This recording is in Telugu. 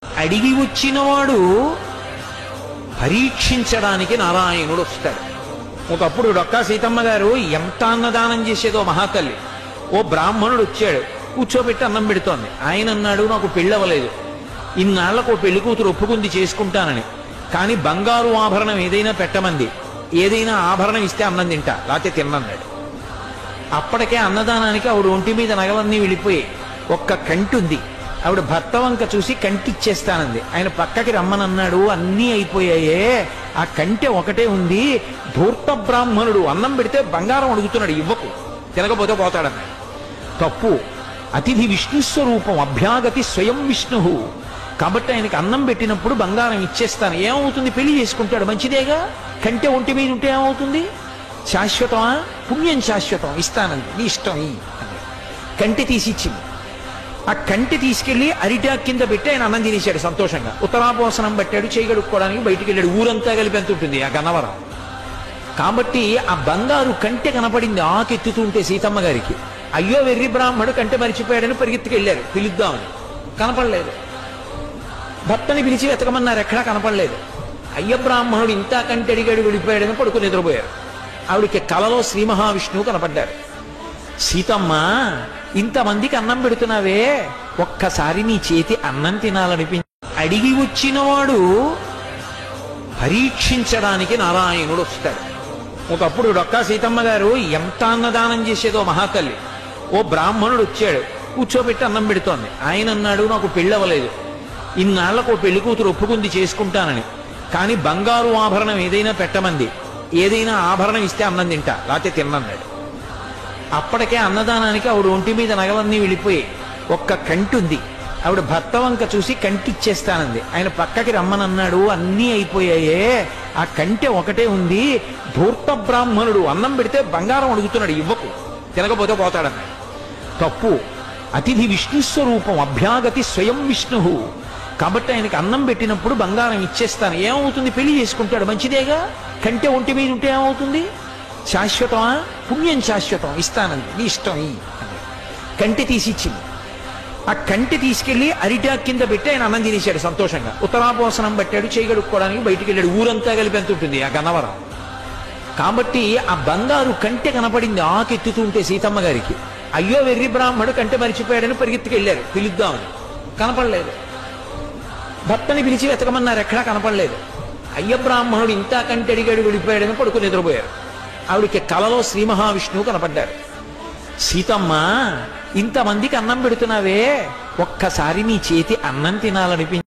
అడిగి వచ్చినవాడు పరీక్షించడానికి నారాయణుడు వస్తాడు. ఒకప్పుడు డొక్కా సీతమ్మ గారు ఎంత అన్నదానం చేసేదో మహాతల్లి. ఓ బ్రాహ్మణుడు వచ్చాడు, కూర్చోబెట్టి అన్నం పెడుతోంది. ఆయన అన్నాడు, నాకు పెళ్ళవలేదు, ఇన్నాళ్లకు పెళ్లి కూతురు ఒప్పుకుంది చేసుకుంటానని, కానీ బంగారు ఆభరణం ఏదైనా పెట్టమంది, ఏదైనా ఆభరణం ఇస్తే అన్నం తింటా, లేకపోతే తిన్నన్నాడు. అప్పటికే అన్నదానానికి ఆవిడ ఒంటి మీద నగలన్నీ వెళ్ళిపోయి ఒక్క కంటి ఉంది. ఆవిడ భర్త వంక చూసి కంటి ఇచ్చేస్తానంది. ఆయన పక్కకి రమ్మనన్నాడు, అన్నీ అయిపోయాయే, ఆ కంటె ఒకటే ఉంది. ధూర్త బ్రాహ్మణుడు అన్నం పెడితే బంగారం అడుగుతున్నాడు, ఇవ్వకు, తినకపోతే పోతాడన్నాడు. తప్పు. అతిథి విష్ణుస్వరూపం, అభ్యాగతి స్వయం విష్ణు. కాబట్టి ఆయనకి అన్నం పెట్టినప్పుడు బంగారం ఇచ్చేస్తాను. ఏమవుతుంది, పెళ్లి చేసుకుంటాడు, మంచిదేగా. కంటె ఒంటి మీద ఉంటే ఏమవుతుంది, శాశ్వతమా? పుణ్యం శాశ్వతం, ఇస్తానంది, నీ ఇష్టం ఈ అన్నాడు. కంటె తీసి ఇచ్చింది. ఆ కంటె తీసుకెళ్లి అరిటాక్ కింద పెట్టి ఆయన అన్నం తినేశాడు సంతోషంగా. ఉత్తరాపోసనం పట్టాడు, చేయగడుక్కోవడానికి బయటికి వెళ్ళాడు. ఊరంతా కలిపి ఎంత ఉంటుంది ఆ గన్నవరం. కాబట్టి ఆ బంగారు కంటె కనపడింది ఆకెత్తుతుంటే సీతమ్మ గారికి. అయ్యో వెర్రి బ్రాహ్మడు కంటె మరిచిపోయాడని పరిగెత్తుకెళ్ళారు పిలుద్దామని. కనపడలేదు. భర్తని పిలిచి వెతకమన్నారు, ఎక్కడా కనపడలేదు. అయ్య బ్రాహ్మణుడు ఇంత కంటె అడిగాడు, వెళ్ళిపోయాడని పడుకుని నిద్రపోయారు. ఆవిడికి కలలో శ్రీ మహావిష్ణువు కనపడ్డారు. సీతమ్మ, ఇంతమందికి అన్నం పెడుతున్నావే, ఒక్కసారి నీ చేతి అన్నం తినాలనిపించి. అడిగి వచ్చినవాడు పరీక్షించడానికి నారాయణుడు వస్తాడు. ఒకప్పుడు డొక్కా సీతమ్మ గారు ఎంత అన్నదానం చేసేదో మహాతల్లి. ఓ బ్రాహ్మణుడు వచ్చాడు, కూర్చోబెట్టి అన్నం పెడుతోంది. ఆయన అన్నాడు, నాకు పెళ్ళవలేదు, ఇన్నాళ్లకు పెళ్లి కూతురు ఒప్పుకుంది చేసుకుంటానని, కానీ బంగారు ఆభరణం ఏదైనా పెట్టమంది, ఏదైనా ఆభరణం ఇస్తే అన్నం తింటా, లేకపోతే తిన్నన్నాడు. అప్పటికే అన్నదానానికి ఆవిడ ఒంటి మీద నగలన్నీ వెళ్ళిపోయి ఒక్క కంటి ఉంది. ఆవిడ భర్త వంక చూసి కంటి ఇచ్చేస్తానంది. ఆయన పక్కకి రమ్మనన్నాడు, అన్నీ అయిపోయాయే, ఆ కంటె ఒకటే ఉంది. ధూర్త బ్రాహ్మణుడు అన్నం పెడితే బంగారం అడుగుతున్నాడు, ఇవ్వకు, తినకపోతే పోతాడన్నాడు. తప్పు. అతిథి విష్ణుస్వరూపం, అభ్యాగతి స్వయం విష్ణు. కాబట్టి ఆయనకి అన్నం పెట్టినప్పుడు బంగారం ఇచ్చేస్తాను. ఏమవుతుంది, పెళ్లి చేసుకుంటాడు, మంచిదేగా. కంటె ఒంటి మీద ఉంటే ఏమవుతుంది, శాశ్వతమా? పుణ్యం శాశ్వతం, ఇస్తానంది, నీ ఇష్టం ఈ అన్నాడు. కంటె తీసి ఇచ్చింది. ఆ కంటె తీసుకెళ్లి అరిటాక్ కింద పెట్టి ఆయన అన్నం తినేశాడు సంతోషంగా. ఉత్తరాపోసనం పట్టాడు, చేయగడుక్కోవడానికి బయటికి వెళ్ళాడు. ఊరంతా కలిపి ఎంత ఉంటుంది ఆ గన్నవరం. కాబట్టి ఆ బంగారు కంటె కనపడింది ఆకెత్తుతుంటే సీతమ్మ గారికి. అయ్యో వెర్రి బ్రాహ్మడు కంటె మరిచిపోయాడని పరిగెత్తుకెళ్ళారు పిలుద్దామని. కనపడలేదు. భర్తని పిలిచి వెతకమన్నారు, ఎక్కడా కనపడలేదు. అయ్య బ్రాహ్మణుడు ఇంత కంటె అడిగాడు, వెళ్ళిపోయాడని పడుకుని నిద్రపోయారు. ఆవిడికి కలలో శ్రీ మహావిష్ణువు కనపడ్డారు. సీతమ్మ, ఇంతమందికి అన్నం పెడుతున్నావే, ఒక్కసారి నీ చేతి అన్నం తినాలనిపించి.